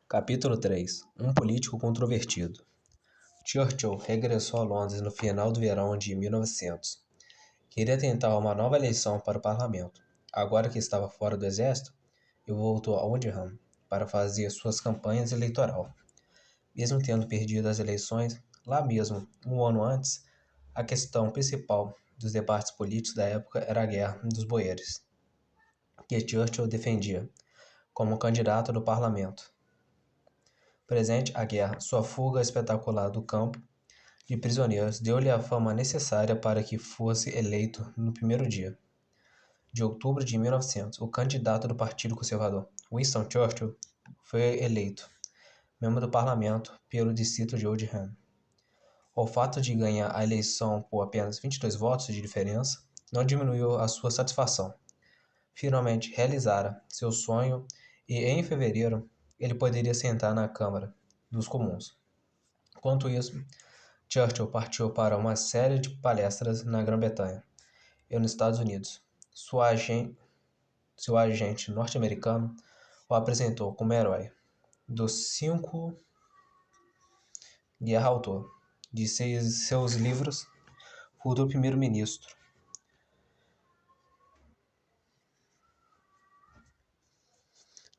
Capítulo 3. Um político controvertido. Churchill regressou a Londres no final do verão de 1900. Queria tentar uma nova eleição para o parlamento, agora que estava fora do exército, e voltou a Woodham para fazer suas campanhas eleitoral. Mesmo tendo perdido as eleições, lá mesmo, um ano antes, a questão principal dos debates políticos da época era a Guerra dos Boeres, que Churchill defendia como candidato do parlamento. Presente à guerra, sua fuga espetacular do campo de prisioneiros deu-lhe a fama necessária para que fosse eleito no primeiro dia de outubro de 1900. O candidato do Partido Conservador, Winston Churchill, foi eleito membro do parlamento pelo distrito de Oldham. O fato de ganhar a eleição por apenas 22 votos de diferença não diminuiu a sua satisfação. Finalmente realizara seu sonho e, em fevereiro, ele poderia sentar na Câmara dos Comuns. Enquanto isso, Churchill partiu para uma série de palestras na Grã-Bretanha e nos Estados Unidos. Seu agente norte-americano o apresentou como herói dos 5 guerra autor de seus livros, futuro primeiro-ministro.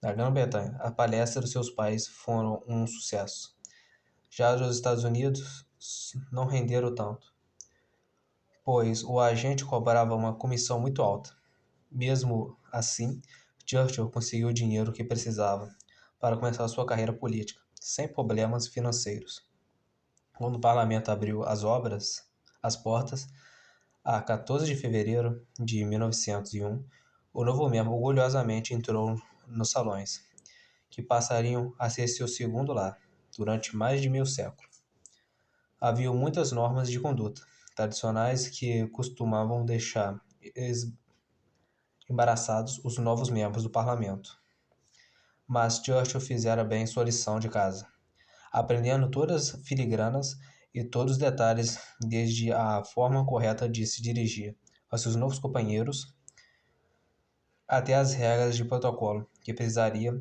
Na Grã-Bretanha, a palestra dos seus pais foram um sucesso. Já os Estados Unidos não renderam tanto, pois o agente cobrava uma comissão muito alta. Mesmo assim, Churchill conseguiu o dinheiro que precisava para começar sua carreira política, sem problemas financeiros. Quando o parlamento abriu as portas, a 14 de fevereiro de 1901, o novo membro orgulhosamente entrou nos salões, que passariam a ser seu segundo lar durante mais de meio século. Havia muitas normas de conduta tradicionais que costumavam deixar embaraçados os novos membros do parlamento. Mas Churchill fizera bem sua lição de casa, aprendendo todas as filigranas e todos os detalhes, desde a forma correta de se dirigir aos seus novos companheiros até as regras de protocolo que precisaria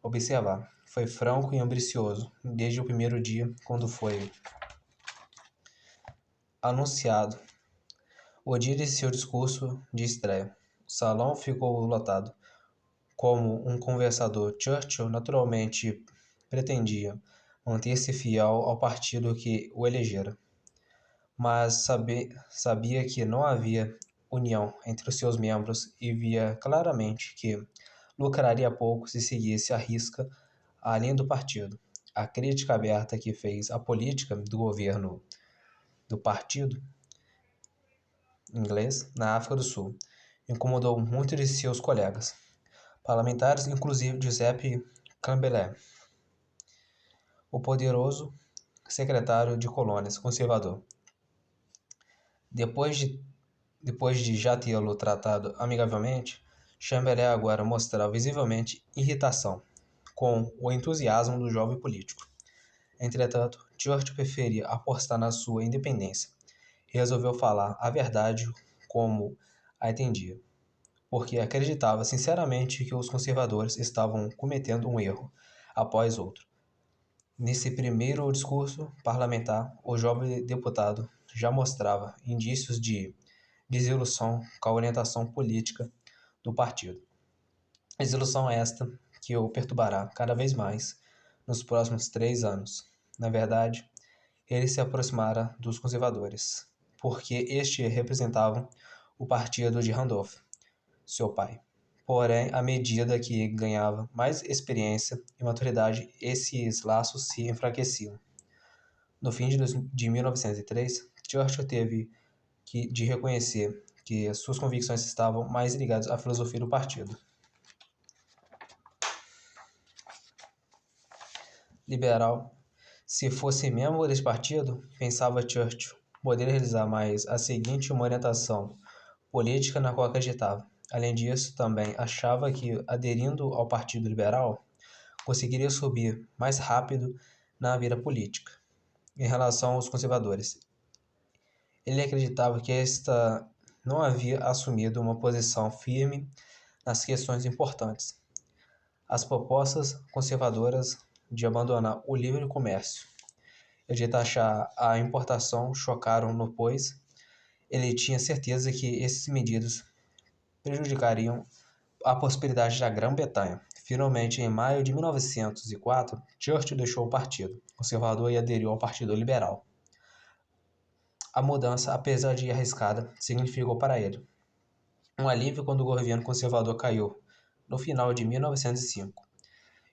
observar. Foi franco e ambicioso desde o primeiro dia, quando foi anunciado o dia de seu discurso de estreia. O salão ficou lotado. Como um conversador, Churchill naturalmente pretendia manter-se fiel ao partido que o elegera, mas sabia que não havia união entre os seus membros e via claramente que lucraria pouco se seguisse à risca a linha do partido. A crítica aberta que fez à política do governo do partido inglês na África do Sul incomodou muitos de seus colegas parlamentares, inclusive Giuseppe Campbell, o poderoso secretário de Colônias conservador. Depois de já tê-lo tratado amigavelmente, Chamberlain agora mostrava visivelmente irritação com o entusiasmo do jovem político. Entretanto, Churchill preferia apostar na sua independência e resolveu falar a verdade como a entendia, porque acreditava sinceramente que os conservadores estavam cometendo um erro após outro. Nesse primeiro discurso parlamentar, o jovem deputado já mostrava indícios de desilusão com a orientação política do partido. Desilusão esta que o perturbará cada vez mais nos próximos 3 anos. Na verdade, ele se aproximara dos conservadores, porque este representavam o partido de Randolph, seu pai. Porém, à medida que ganhava mais experiência e maturidade, esses laços se enfraqueciam. No fim de 1903, Churchill teve de reconhecer que suas convicções estavam mais ligadas à filosofia do partido. Liberal. Se fosse membro desse partido, pensava Churchill, poderia realizar mais a seguinte uma orientação política na qual acreditava. Além disso, também achava que, aderindo ao Partido Liberal, conseguiria subir mais rápido na vida política. Em relação aos conservadores, ele acreditava que esta não havia assumido uma posição firme nas questões importantes. as propostas conservadoras de abandonar o livre comércio e de taxar a importação chocaram-no, pois ele tinha certeza que essas medidas prejudicariam a prosperidade da Grã-Bretanha. Finalmente, em maio de 1904, Churchill deixou o partido conservador e aderiu ao Partido Liberal. A mudança, apesar de arriscada, significou para ele um alívio quando o governo conservador caiu no final de 1905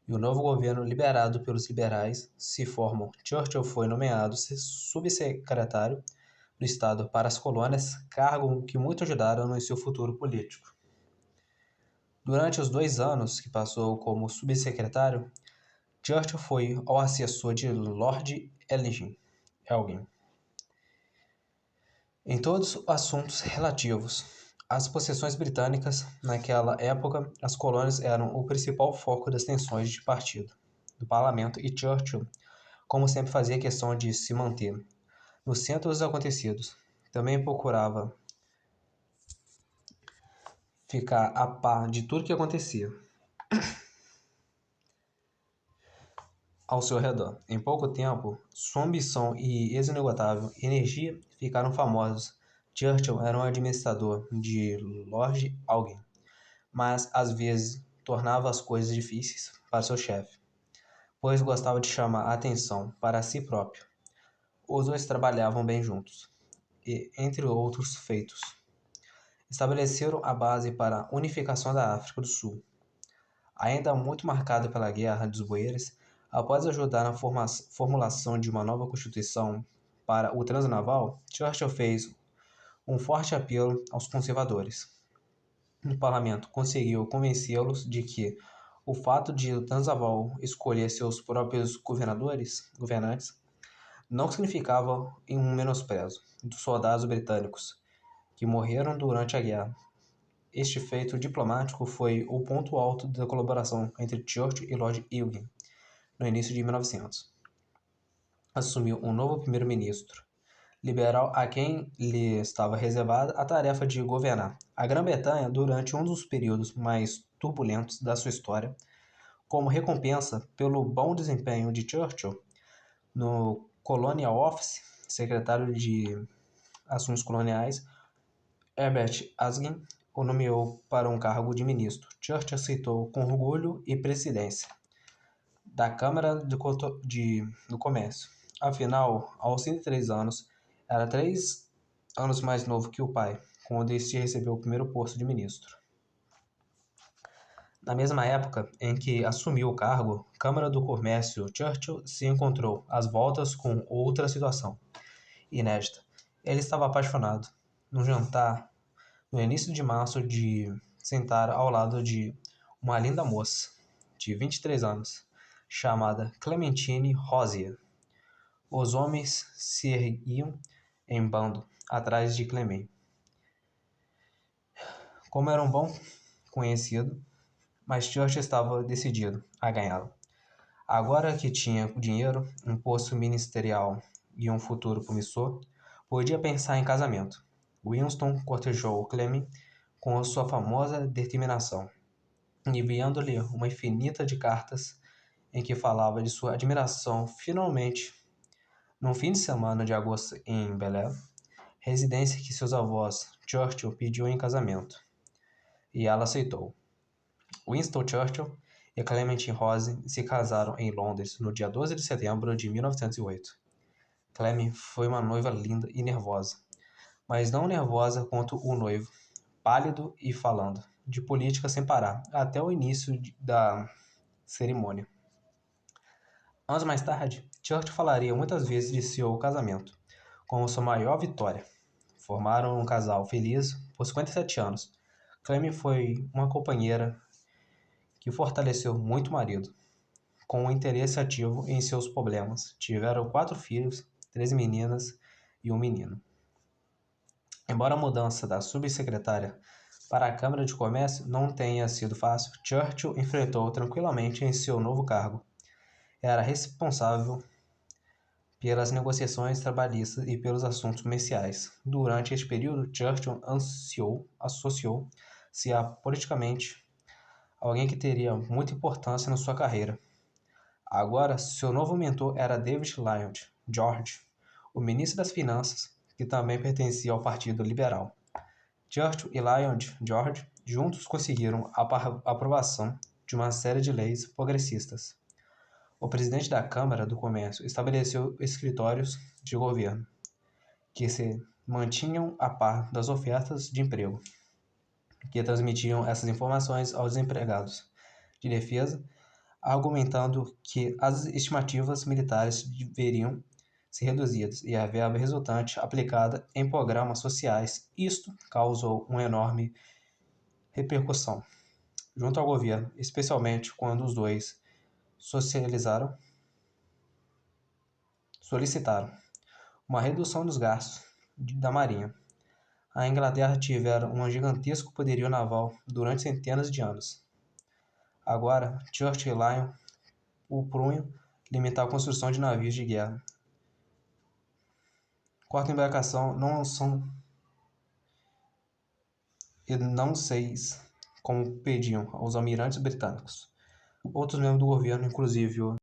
e o novo governo, liderado pelos liberais, se formou. Churchill foi nomeado subsecretário do Estado para as colônias, cargo que muito ajudaram no seu futuro político. Durante os 2 anos que passou como subsecretário, Churchill foi ao assessor de Lord Elgin em todos os assuntos relativos às possessões britânicas. Naquela época, as colônias eram o principal foco das tensões de partido do parlamento e Churchill, como sempre, fazia questão de se manter no centro dos acontecidos. Também procurava ficar a par de tudo que acontecia ao seu redor. Em pouco tempo, sua ambição e inesgotável energia ficaram famosos. Churchill era um administrador de Lord Elgin, mas às vezes tornava as coisas difíceis para seu chefe, pois gostava de chamar a atenção para si próprio. Os dois trabalhavam bem juntos e, entre outros feitos, estabeleceram a base para a unificação da África do Sul, ainda muito marcada pela Guerra dos Boeres. Após ajudar na formulação de uma nova constituição para o Transnaval, Churchill fez um forte apelo aos conservadores. No parlamento, conseguiu convencê-los de que o fato de o Transvaal escolher seus próprios governantes não significava um menosprezo dos soldados britânicos que morreram durante a guerra. Este feito diplomático foi o ponto alto da colaboração entre Churchill e Lord Elgin. No início de 1900, assumiu um novo primeiro-ministro liberal a quem lhe estava reservada a tarefa de governar a Grã-Bretanha durante um dos períodos mais turbulentos da sua história. Como recompensa pelo bom desempenho de Churchill no Colonial Office, secretário de Assuntos Coloniais, Herbert Asquith o nomeou para um cargo de ministro. Churchill aceitou com orgulho e presidência da Câmara do Comércio. Afinal, aos 33 anos, era 3 anos mais novo que o pai, quando este recebeu o primeiro posto de ministro. Na mesma época em que assumiu o cargo, Câmara do Comércio, Churchill se encontrou às voltas com outra situação inédita. Ele estava apaixonado. Num jantar, no início de março, de sentar ao lado de uma linda moça de 23 anos, chamada Clementine Rosier. Os homens se erguiam em bando atrás de Clement. Como era um bom conhecido, mas Churchill estava decidido a ganhá-lo. Agora que tinha dinheiro, um posto ministerial e um futuro promissor, podia pensar em casamento. Winston cortejou Clement com sua famosa determinação, enviando-lhe uma infinita de cartas em que falava de sua admiração. Finalmente, num fim de semana de agosto em Bel Air, residência que seus avós, Churchill pediu em casamento, e ela aceitou. Winston Churchill e Clementine Rose se casaram em Londres no dia 12 de setembro de 1908. Clement foi uma noiva linda e nervosa, mas não nervosa quanto o noivo, pálido e falando de política sem parar, até o início da cerimônia. Anos mais tarde, Churchill falaria muitas vezes de seu casamento como sua maior vitória. Formaram um casal feliz por 57 anos. Clement foi uma companheira que fortaleceu muito o marido, com um interesse ativo em seus problemas. Tiveram 4 filhos, 3 meninas e um menino. Embora a mudança da subsecretária para a Câmara de Comércio não tenha sido fácil, Churchill enfrentou tranquilamente em seu novo cargo. Era responsável pelas negociações trabalhistas e pelos assuntos comerciais. Durante este período, Churchill associou-se politicamente alguém que teria muita importância na sua carreira. Agora, seu novo mentor era David Lloyd George, o ministro das Finanças, que também pertencia ao Partido Liberal. Churchill e Lloyd George juntos conseguiram a aprovação de uma série de leis progressistas. O presidente da Câmara do Comércio estabeleceu escritórios de governo, que se mantinham a par das ofertas de emprego, que transmitiam essas informações aos empregados de defesa, argumentando que as estimativas militares deveriam ser reduzidas e a verba resultante aplicada em programas sociais. Isto causou uma enorme repercussão junto ao governo, especialmente quando os dois solicitaram uma redução dos gastos da Marinha. A Inglaterra tivera um gigantesco poderio naval durante centenas de anos. Agora, Churchill e Lyon o punham limitar a construção de navios de guerra. Quarta embarcação não são e não seis, como pediam os almirantes britânicos. Outros membros do governo, inclusive o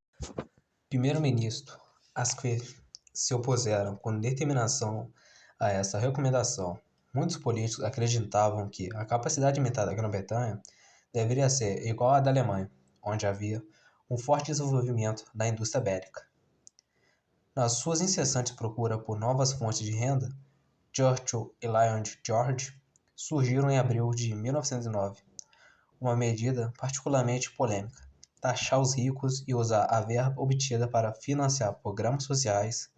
primeiro-ministro Asquith, se opuseram com determinação a essa recomendação. Muitos políticos acreditavam que a capacidade militar da Grã-Bretanha deveria ser igual à da Alemanha, onde havia um forte desenvolvimento da indústria bélica. Nas suas incessantes procuras por novas fontes de renda, Churchill e Lloyd George surgiram em abril de 1909 uma medida particularmente polêmica: taxar os ricos e usar a verba obtida para financiar programas sociais.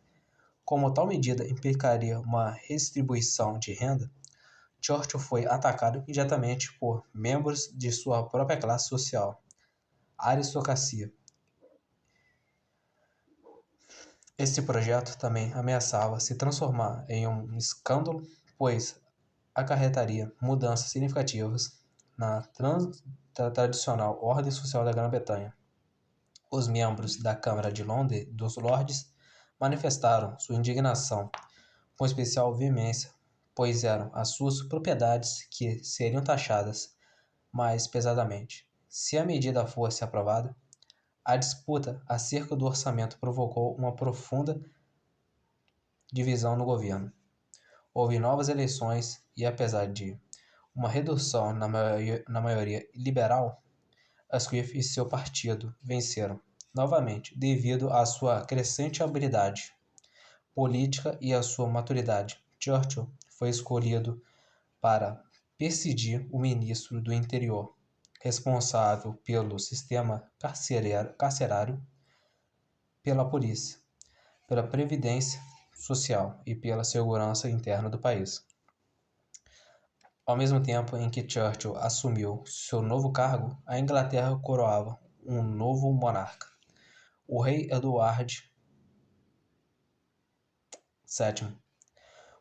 Como tal medida implicaria uma redistribuição de renda, Churchill foi atacado imediatamente por membros de sua própria classe social, a aristocracia. Este projeto também ameaçava se transformar em um escândalo, pois acarretaria mudanças significativas na tradicional ordem social da Grã-Bretanha. Os membros da Câmara de Londres dos Lordes manifestaram sua indignação com especial veemência, pois eram as suas propriedades que seriam taxadas mais pesadamente. Se a medida fosse aprovada, a disputa acerca do orçamento provocou uma profunda divisão no governo. Houve novas eleições e, apesar de uma redução na maioria liberal, Asquith e seu partido venceram novamente devido à sua crescente habilidade política e à sua maturidade. Churchill foi escolhido para presidir o ministro do Interior, responsável pelo sistema carcerário, pela polícia, pela previdência social e pela segurança interna do país. Ao mesmo tempo em que Churchill assumiu seu novo cargo, a Inglaterra coroava um novo monarca, o rei Edward VII.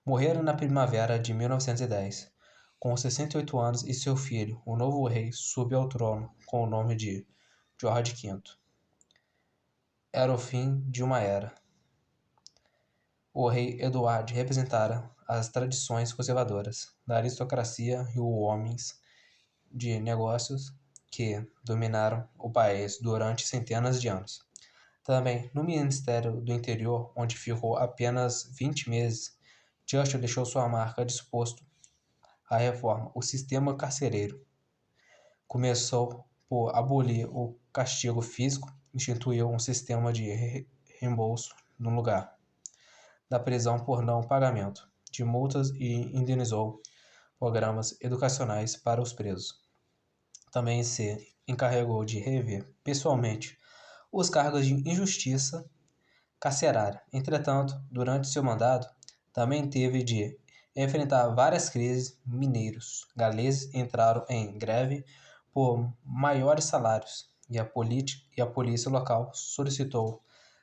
Morreu na primavera de 1910, com 68 anos, e seu filho, o novo rei, subiu ao trono com o nome de George V. Era o fim de uma era. O rei Edward representara as tradições conservadoras da aristocracia e os homens de negócios que dominaram o país durante centenas de anos. Também no Ministério do Interior, onde ficou apenas 20 meses, Churchill deixou sua marca disposto à reforma. O sistema carcereiro começou por abolir o castigo físico, instituiu um sistema de reembolso no lugar da prisão por não pagamento de multas e indenizou programas educacionais para os presos. Também se encarregou de rever pessoalmente os cargos de injustiça carcerária. Entretanto, durante seu mandato, também teve de enfrentar várias crises. Mineiros galeses entraram em greve por maiores salários e a polícia local solicitou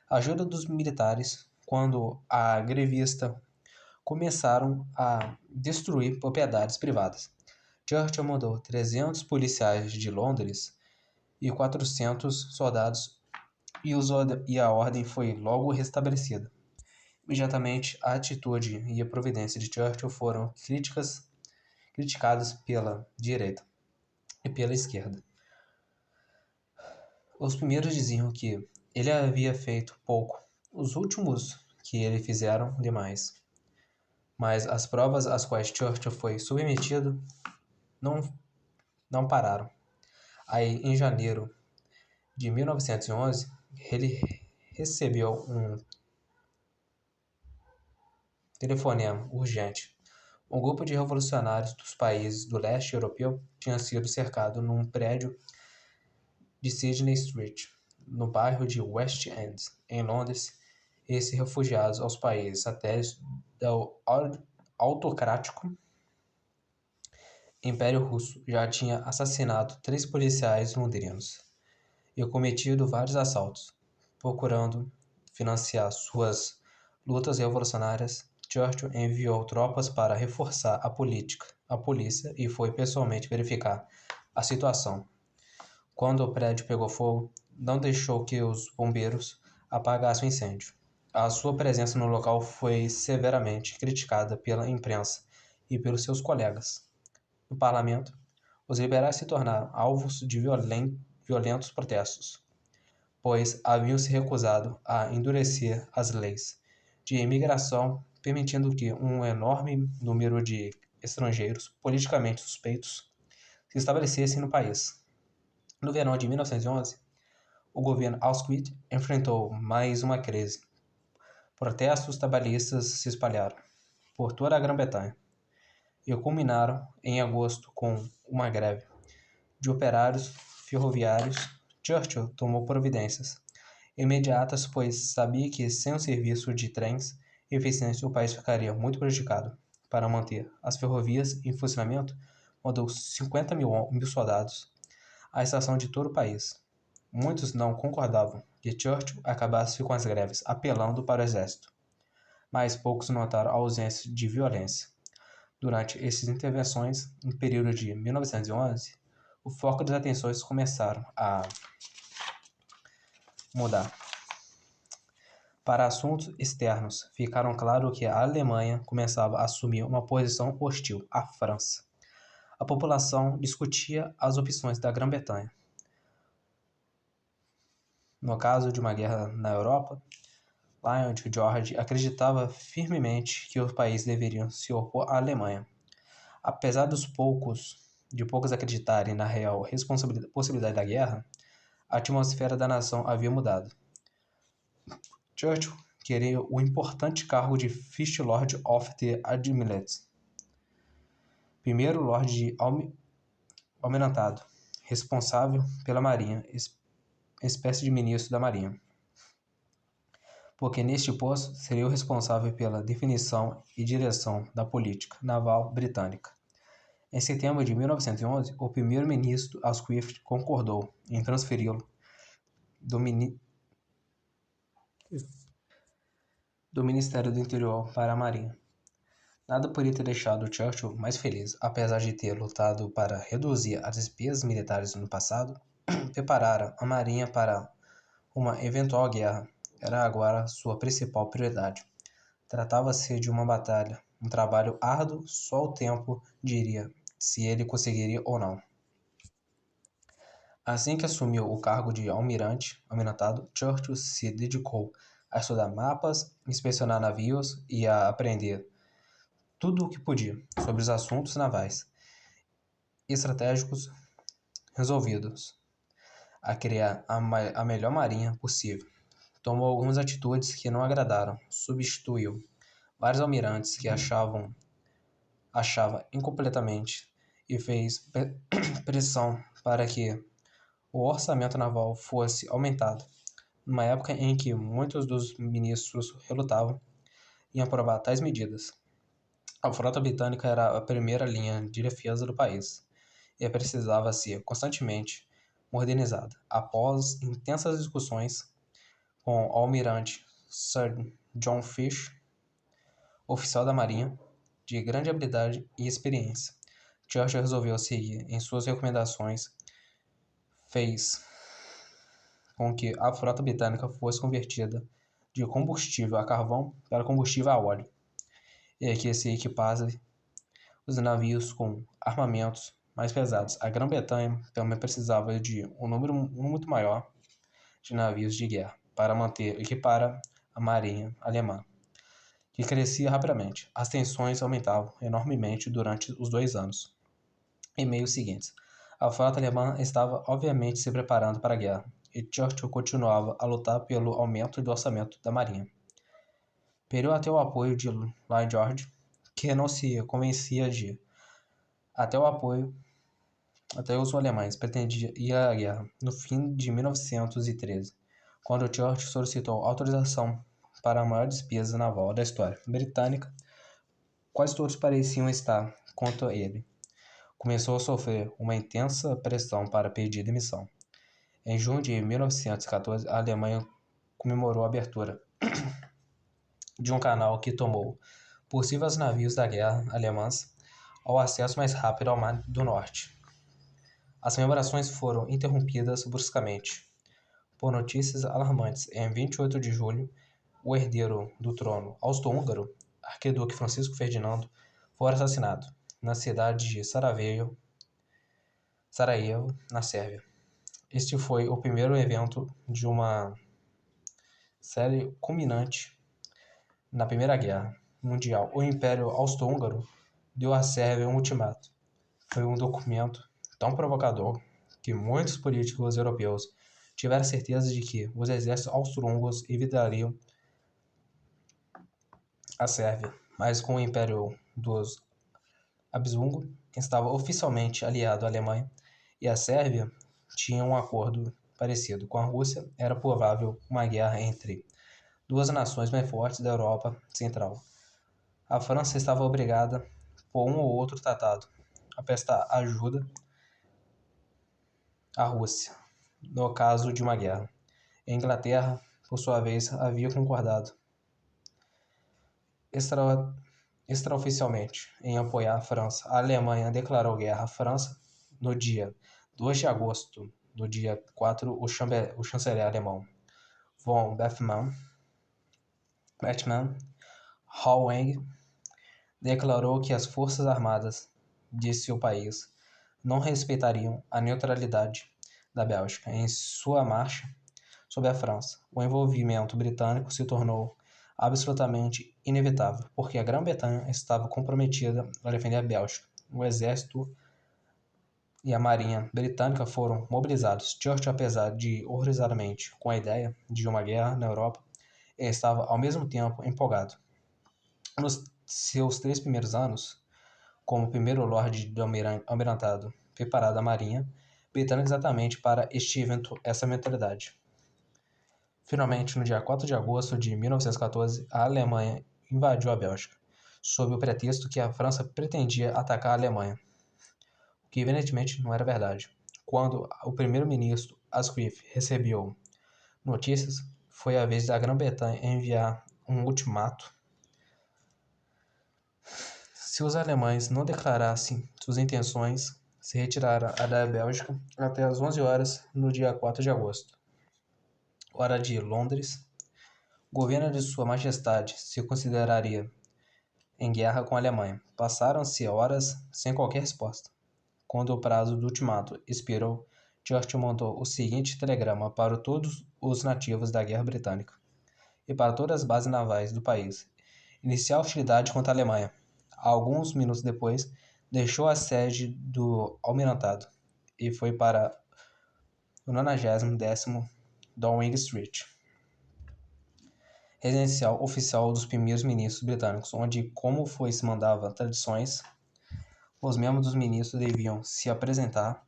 ajuda dos militares quando a grevista começaram a destruir propriedades privadas. Churchill mandou 300 policiais de Londres e 400 soldados e a ordem foi logo restabelecida. Imediatamente, a atitude e a providência de Churchill foram criticadas pela direita e pela esquerda. Os primeiros diziam que ele havia feito pouco, os últimos que ele fizeram demais. Mas as provas às quais Churchill foi submetido não, não pararam. Aí, em janeiro de 1911, ele recebeu um telefonema urgente. Um grupo de revolucionários dos países do leste europeu tinha sido cercado num prédio de Sydney Street, no bairro de West End, em Londres, e se refugiados aos países satélites do autocrático Império Russo já tinha assassinado 3 policiais londrinos e cometido vários assaltos. Procurando financiar suas lutas revolucionárias, Churchill enviou tropas para reforçar a polícia e foi pessoalmente verificar a situação. Quando o prédio pegou fogo, não deixou que os bombeiros apagassem o incêndio. A sua presença no local foi severamente criticada pela imprensa e pelos seus colegas. No parlamento, os liberais se tornaram alvos de violentos protestos, pois haviam se recusado a endurecer as leis de imigração, permitindo que um enorme número de estrangeiros politicamente suspeitos se estabelecessem no país. No verão de 1911, o governo Asquith enfrentou mais uma crise. Protestos trabalhistas se espalharam por toda a Grã-Bretanha e culminaram em agosto com uma greve de operários ferroviários. Churchill tomou providências imediatas, pois sabia que sem um serviço de trens eficiente o país ficaria muito prejudicado. Para manter as ferrovias em funcionamento, mandou 50 mil soldados à estação de todo o país. Muitos não concordavam que Churchill acabasse com as greves, apelando para o exército, mas poucos notaram a ausência de violência. Durante essas intervenções, no período de 1911, o foco das atenções começaram a mudar. Para assuntos externos, ficaram claro que a Alemanha começava a assumir uma posição hostil à França. A população discutia as opções da Grã-Bretanha. No caso de uma guerra na Europa, Lloyd George acreditava firmemente que os países deveriam se opor à Alemanha. Apesar de poucos acreditarem na real possibilidade da guerra, a atmosfera da nação havia mudado. Churchill queria o importante cargo de First Lord of the Admiralty, primeiro Lorde Almirantado, responsável pela Marinha, espécie de ministro da Marinha, porque neste posto seria o responsável pela definição e direção da política naval britânica. Em setembro de 1911, o primeiro-ministro Asquith concordou em transferi-lo do Ministério do Interior para a Marinha. Nada poderia ter deixado Churchill mais feliz, apesar de ter lutado para reduzir as despesas militares no passado, preparar a Marinha para uma eventual guerra era agora sua principal prioridade. Tratava-se de uma batalha, um trabalho árduo, só o tempo diria se ele conseguiria ou não. Assim que assumiu o cargo de almirantado, Churchill se dedicou a estudar mapas, inspecionar navios e a aprender tudo o que podia sobre os assuntos navais estratégicos resolvidos, a criar a melhor marinha possível. Tomou algumas atitudes que não agradaram, substituiu vários almirantes que achava incompletamente e fez pressão para que o orçamento naval fosse aumentado, numa época em que muitos dos ministros relutavam em aprovar tais medidas. A frota britânica era a primeira linha de defesa do país e precisava ser constantemente modernizada. Após intensas discussões com o almirante Sir John Fish, oficial da Marinha, de grande habilidade e experiência, Churchill resolveu seguir em suas recomendações, fez com que a frota britânica fosse convertida de combustível a carvão para combustível a óleo, e que se equipasse os navios com armamentos mais pesados. A Grã-Bretanha também precisava de um número muito maior de navios de guerra para manter e para a marinha alemã, que crescia rapidamente. As tensões aumentavam enormemente durante os 2 anos e meio seguintes. A frota alemã estava obviamente se preparando para a guerra, e Churchill continuava a lutar pelo aumento do orçamento da marinha. Perdeu até o apoio de Lloyd George, que não se convencia de até o apoio até os alemães pretendiam ir à guerra no fim de 1913, quando Churchill solicitou autorização para a maior despesa naval da história britânica. Quase todos pareciam estar contra ele. Começou a sofrer uma intensa pressão para pedir demissão. Em junho de 1914, a Alemanha comemorou a abertura de um canal que tomou possíveis navios da guerra alemãs ao acesso mais rápido ao Mar do Norte. As comemorações foram interrompidas bruscamente por notícias alarmantes. Em 28 de julho, o herdeiro do trono austro-húngaro, arquiduque Francisco Ferdinando, foi assassinado na cidade de Sarajevo, na Sérvia. Este foi o primeiro evento de uma série culminante na Primeira Guerra Mundial. O Império Austro-Húngaro deu à Sérvia um ultimato. Foi um documento tão provocador que muitos políticos europeus tiveram certeza de que os exércitos austro-húngaros evitariam a Sérvia, mas com o Império dos Habsburgo estava oficialmente aliado à Alemanha e a Sérvia tinha um acordo parecido com a Rússia. Era provável uma guerra entre duas nações mais fortes da Europa Central. A França estava obrigada, por um ou outro tratado, a prestar ajuda à Rússia, no caso de uma guerra. A Inglaterra, por sua vez, havia concordado extraoficialmente em apoiar a França. A Alemanha declarou guerra à França no dia 2 de agosto. No dia 4, o chanceler alemão von Bethmann Hohenweg declarou que as forças armadas de seu país não respeitariam a neutralidade da Bélgica em sua marcha sobre a França. O envolvimento britânico se tornou absolutamente inevitável, porque a Grã-Bretanha estava comprometida a defender a Bélgica. O exército e a marinha britânica foram mobilizados. Churchill, apesar de horrorizadamente com a ideia de uma guerra na Europa, estava ao mesmo tempo empolgado. Nos seus 3 primeiros anos, como primeiro Lorde do Almirantado preparado a marinha britânica exatamente para essa mentalidade. Finalmente, no dia 4 de agosto de 1914, a Alemanha invadiu a Bélgica, sob o pretexto que a França pretendia atacar a Alemanha, o que evidentemente não era verdade. Quando o primeiro-ministro Asquith recebeu notícias, foi a vez da Grã-Bretanha enviar um ultimato. Se os alemães não declarassem suas intenções, se retiraram da Bélgica até as 11 horas no dia 4 de agosto, hora de Londres. O governo de Sua Majestade se consideraria em guerra com a Alemanha. Passaram-se horas sem qualquer resposta. Quando o prazo do ultimato expirou, Churchill mandou o seguinte telegrama para todos os nativos da Guerra Britânica e para todas as bases navais do país: iniciar hostilidade contra a Alemanha. Alguns minutos depois, deixou a sede do Almirantado e foi para o 90º Downing Street, residencial oficial dos primeiros ministros britânicos, onde, como se mandava tradições, os membros dos ministros deviam se apresentar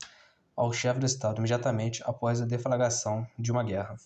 ao chefe do Estado imediatamente após a deflagração de uma guerra.